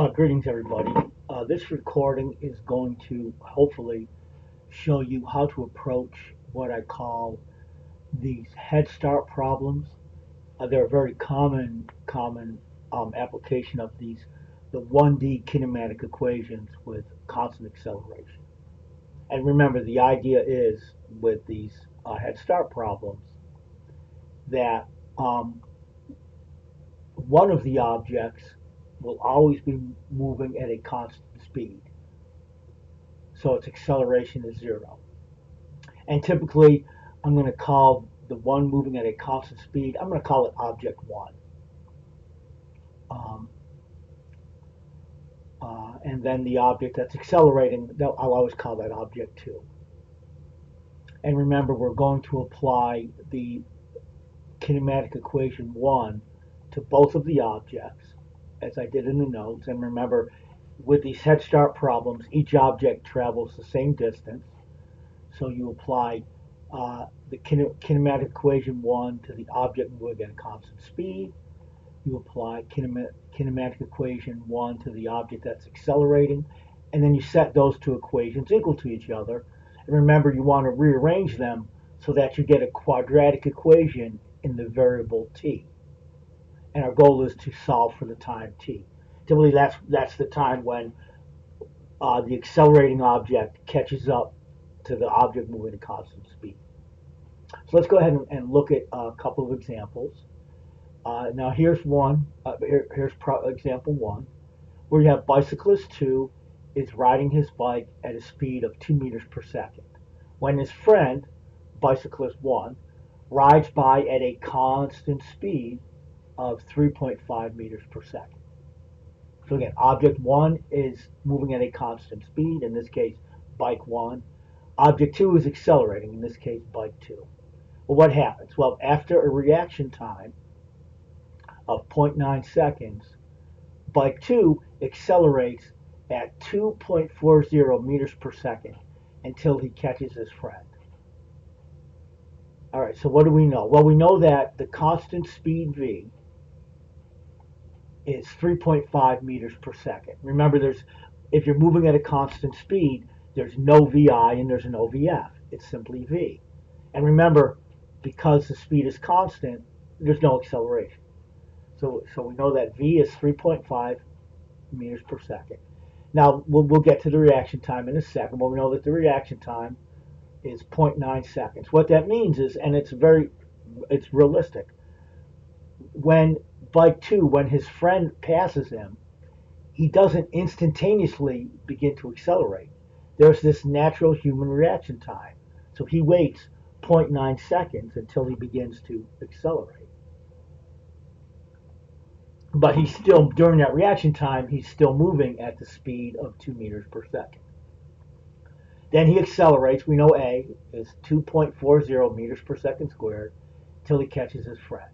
Greetings, everybody. This recording is going to hopefully show you how to approach what I call these head start problems. They're a very common application of the 1D kinematic equations with constant acceleration. And remember, the idea is with these head start problems that um, one of the objects will always be moving at a constant speed, so its acceleration is zero. And typically, I'm going to call the one moving at a constant speed, I'm going to call it object one. Um, and then the object that's accelerating, I'll always call that object two. And remember, we're going to apply the kinematic equation one to both of the objects, as I did in the notes. And remember, with these head start problems, each object travels the same distance. So you apply the kinematic equation 1 to the object moving at a constant speed. You apply kinematic equation 1 to the object that's accelerating. And then you set those two equations equal to each other. And remember, you want to rearrange them so that you get a quadratic equation in the variable t. And our goal is to solve for the time t. Typically, that's the time when the accelerating object catches up to the object moving at constant speed. So let's go ahead and look at a couple of examples. Now here's one. Here's example one, where you have bicyclist 2 is riding his bike at a speed of 2 meters per second, when his friend, bicyclist 1, rides by at a constant speed of 3.5 meters per second. So again, object 1 is moving at a constant speed, in this case, bike 1. Object 2 is accelerating, in this case, bike 2. Well, what happens? Well, after a reaction time of 0.9 seconds, bike 2 accelerates at 2.40 meters per second until he catches his friend. All right, so what do we know? Well, we know that the constant speed v is 3.5 meters per second. Remember, if you're moving at a constant speed, there's no vi and there's no vf. It's simply v. And remember, because the speed is constant, there's no acceleration. So we know that v is 3.5 meters per second. Now, we'll get to the reaction time in a second, but we know that the reaction time is 0.9 seconds. What that means is, and it's realistic, when bike 2, when his friend passes him, he doesn't instantaneously begin to accelerate. There's this natural human reaction time. So he waits 0.9 seconds until he begins to accelerate. But he's still, during that reaction time, he's still moving at the speed of 2 meters per second. Then he accelerates. We know A is 2.40 meters per second squared until he catches his friend.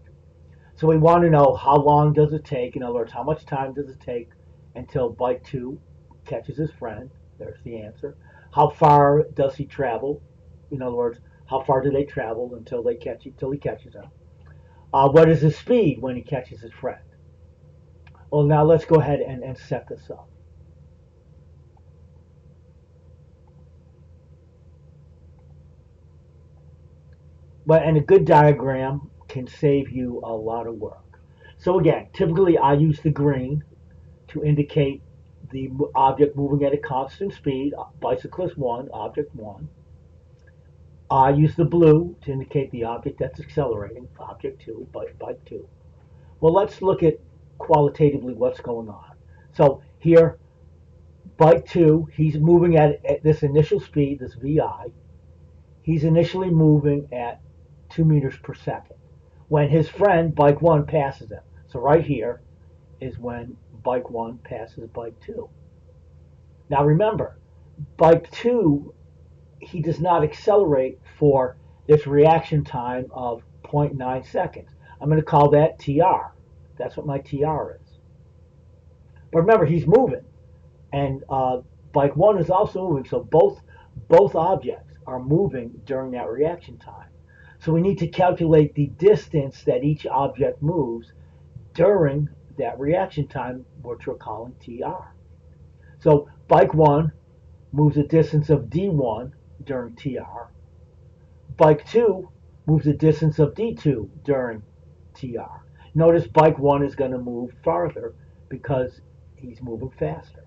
So we want to know, how long does it take, in other words, how much time does it take until bike 2 catches his friend? There's the answer. How far does he travel? In other words, how far do they travel until he catches him? What is his speed when he catches his friend? Well, now let's go ahead and set this up. And a good diagram can save you a lot of work. So again, typically I use the green to indicate the object moving at a constant speed, bicyclist 1, object 1. I use the blue to indicate the object that's accelerating, object 2, bike 2. Well, let's look at qualitatively what's going on. So here, bike 2, he's moving at this initial speed, this vi. He's initially moving at 2 meters per second when his friend, bike 1, passes him. So right here is when bike 1 passes bike 2. Now remember, bike 2, he does not accelerate for this reaction time of 0.9 seconds. I'm going to call that TR. That's what my TR is. But remember, he's moving, and bike 1 is also moving, so both objects are moving during that reaction time. So we need to calculate the distance that each object moves during that reaction time, which we're calling TR. So bike 1 moves a distance of D1 during TR. Bike 2 moves a distance of D2 during TR. Notice bike 1 is going to move farther because he's moving faster.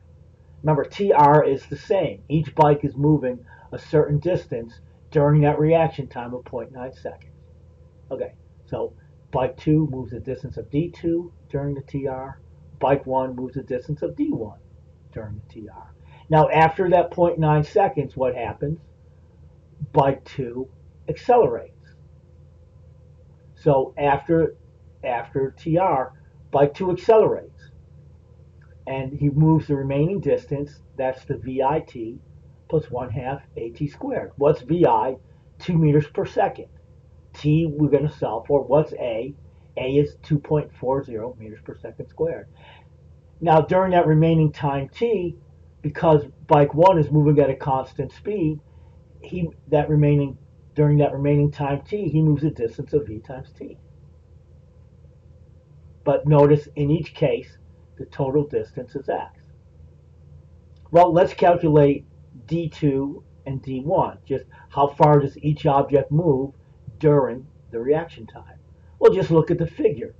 Remember, TR is the same. Each bike is moving a certain distance during that reaction time of 0.9 seconds. Okay, so bike 2 moves a distance of D2 during the TR. Bike 1 moves a distance of D1 during the TR. Now, after that 0.9 seconds, what happens? Bike 2 accelerates. So after TR, bike 2 accelerates. And he moves the remaining distance, that's the VIT, plus 1 half AT squared. What's VI? 2 meters per second. T we're going to solve for. What's A? A is 2.40 meters per second squared. Now during that remaining time T, because bike 1 is moving at a constant speed, during that remaining time T, he moves a distance of V times T. But notice in each case, the total distance is X. Well, let's calculate D2 and D1. Just how far does each object move during the reaction time? Well, just look at the figure.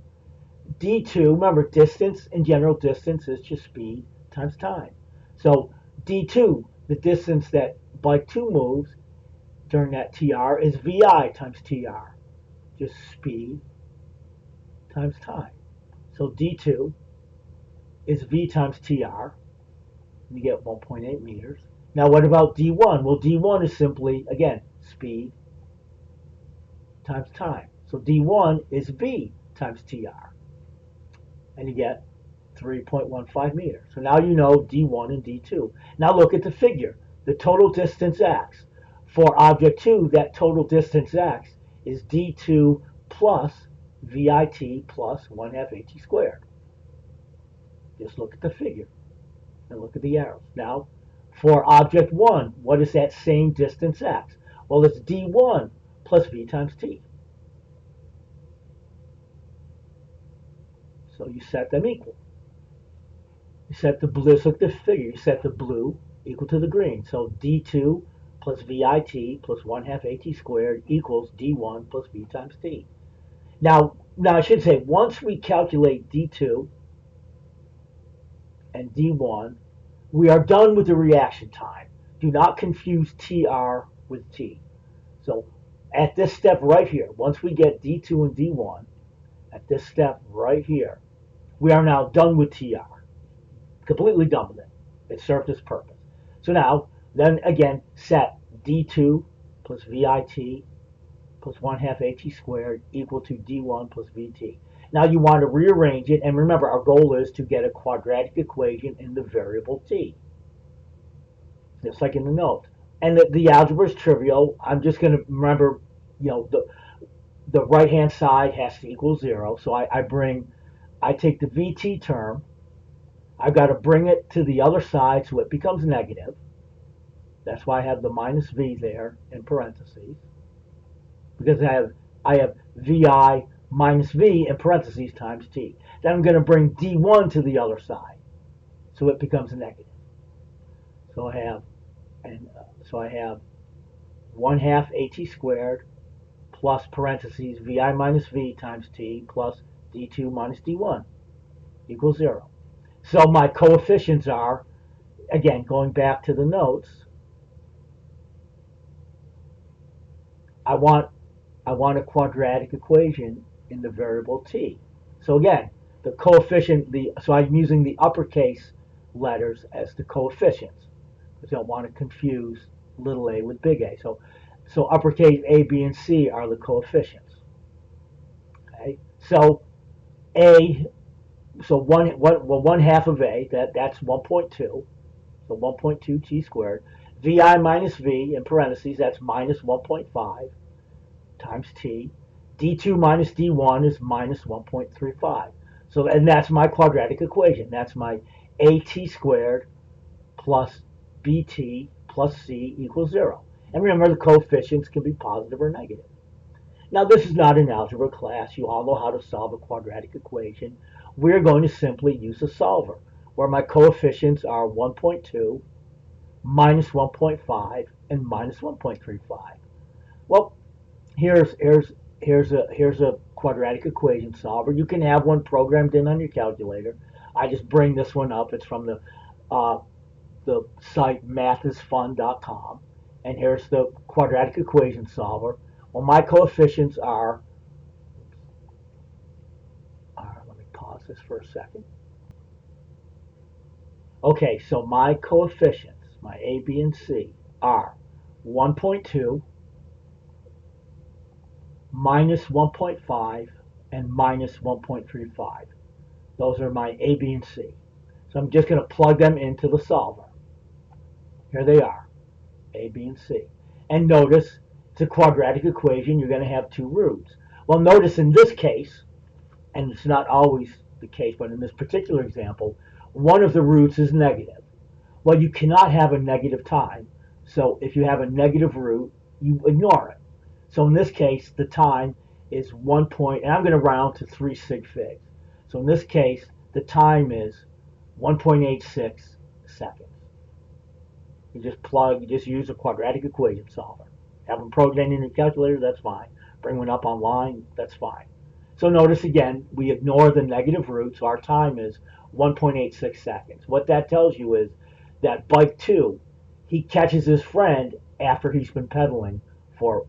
D2, remember, distance in general distance is just speed times time. So D2, the distance that bike 2 moves during that TR, is VI times TR. Just speed times time. So D2 is V times TR. You get 1.8 meters. Now what about D1? Well, D1 is simply, again, speed times time. So D1 is V times TR. And you get 3.15 meters. So now you know D1 and D2. Now look at the figure. The total distance X. For object 2, that total distance X is D2 plus VIT plus 1 half AT squared. Just look at the figure and look at the arrows. Now, for object 1, what is that same distance X? Well, it's D1 plus V times T. So you set them equal. You set the blue, let's look at the figure. You set the blue equal to the green. So D2 plus VIT plus 1 half AT squared equals D1 plus V times T. Now I should say, once we calculate D2 and D1, we are done with the reaction time. Do not confuse TR with T. So at this step right here, once we get D2 and D1, at this step right here, we are now done with TR. Completely done with it. It served its purpose. So now, then again, set D2 plus VIT plus 1 half AT squared equal to D1 plus VT. Now you want to rearrange it, and remember our goal is to get a quadratic equation in the variable t, just like in the note. And the algebra is trivial. I'm just going to remember, the right hand side has to equal 0. So I take the VT term, I've got to bring it to the other side so it becomes negative. That's why I have the minus V there in parentheses, because I have VI minus V in parentheses times T. Then I'm going to bring D1 to the other side so it becomes negative. So I have 1 half AT squared plus parentheses VI minus V times T plus D2 minus D1 equals 0. So my coefficients are, again, going back to the notes, I want a quadratic equation in the variable t. So again, the coefficient, so I'm using the uppercase letters as the coefficients, because I don't want to confuse little a with big A. So uppercase A, B, and C are the coefficients. Okay, so one half of A, that's 1.2, so 1.2 t squared. VI minus V in parentheses, that's minus 1.5 times t. D2 minus D1 is minus 1.35. So, and that's my quadratic equation. That's my AT squared plus BT plus C equals 0. And remember, the coefficients can be positive or negative. Now, this is not an algebra class. You all know how to solve a quadratic equation. we're going to simply use a solver where my coefficients are 1.2, minus 1.5, and minus 1.35. Well, here's a quadratic equation solver. You can have one programmed in on your calculator. I just bring this one up. It's from the site mathisfun.com, and here's the quadratic equation solver. Well, my coefficients are. Let me pause this for a second. Okay, so my coefficients, my A, B, and C, are 1.2, minus 1.5, and minus 1.35. Those are my A, B, and C. So I'm just going to plug them into the solver. Here they are, A, B, and C. And notice it's a quadratic equation. You're going to have two roots. Well, notice in this case, and it's not always the case, but in this particular example, one of the roots is negative. Well, you cannot have a negative time. So if you have a negative root, you ignore it. So in this case, the time is 1 point, and I'm going to round to 3 sig figs. So in this case, the time is 1.86 seconds. You just use a quadratic equation solver. Have them programmed in your calculator, that's fine. Bring one up online, that's fine. So notice again, we ignore the negative root, so our time is 1.86 seconds. What that tells you is that bike 2, he catches his friend after he's been pedaling for,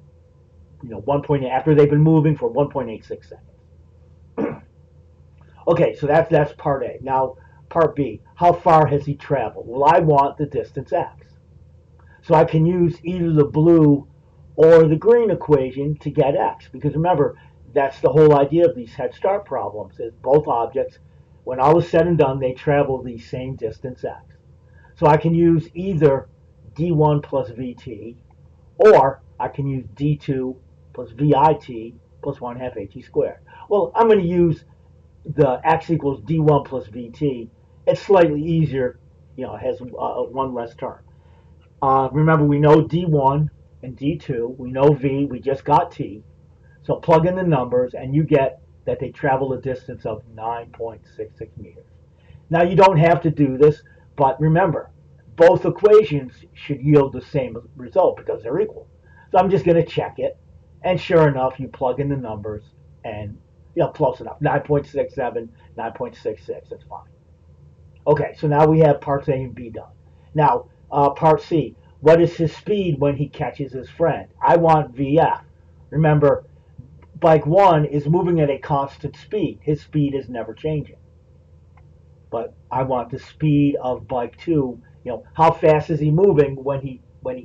after they've been moving for 1.86 seconds. Okay, so that's part A. Now, part B, how far has he traveled? Well, I want the distance x. So I can use either the blue or the green equation to get x. Because remember, that's the whole idea of these head start problems, is both objects, when all is said and done, they travel the same distance x. So I can use either d1 plus vt, or I can use d2 plus vit plus 1 half at squared. Well, I'm going to use the x equals d1 plus vt. It's slightly easier, it has one less term. Remember, we know d1 and d2. We know v. We just got t. So plug in the numbers, and you get that they travel a distance of 9.66 meters. Now, you don't have to do this, but remember, both equations should yield the same result because they're equal. So I'm just going to check it, and sure enough, you plug in the numbers, and close enough. 9.67, 9.66. That's fine. Okay, so now we have parts A and B done. Now, part C. What is his speed when he catches his friend? I want VF. Remember, bike 1 is moving at a constant speed. His speed is never changing. But I want the speed of bike 2. How fast is he moving when he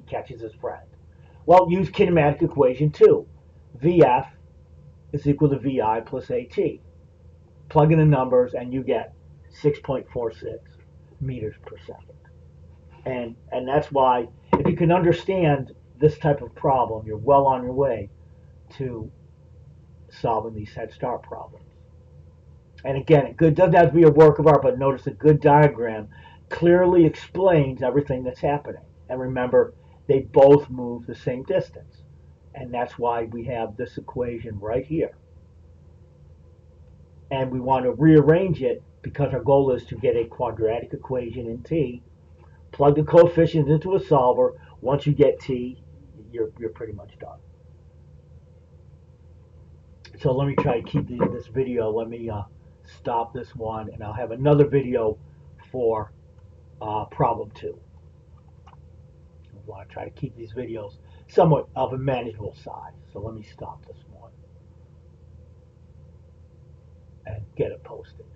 catches his friend? Well, use kinematic equation 2. VF is equal to VI plus AT. Plug in the numbers and you get 6.46 meters per second. And that's why, if you can understand this type of problem, you're well on your way to solving these head start problems. And again, it doesn't have to be a work of art, but notice a good diagram clearly explains everything that's happening. And remember, they both move the same distance. And that's why we have this equation right here. And we want to rearrange it because our goal is to get a quadratic equation in t. Plug the coefficients into a solver. Once you get t, you're pretty much done. So let me try to keep this video. Let me stop this one, and I'll have another video for problem 2. I want to try to keep these videos somewhat of a manageable size. So let me stop this one and get it posted.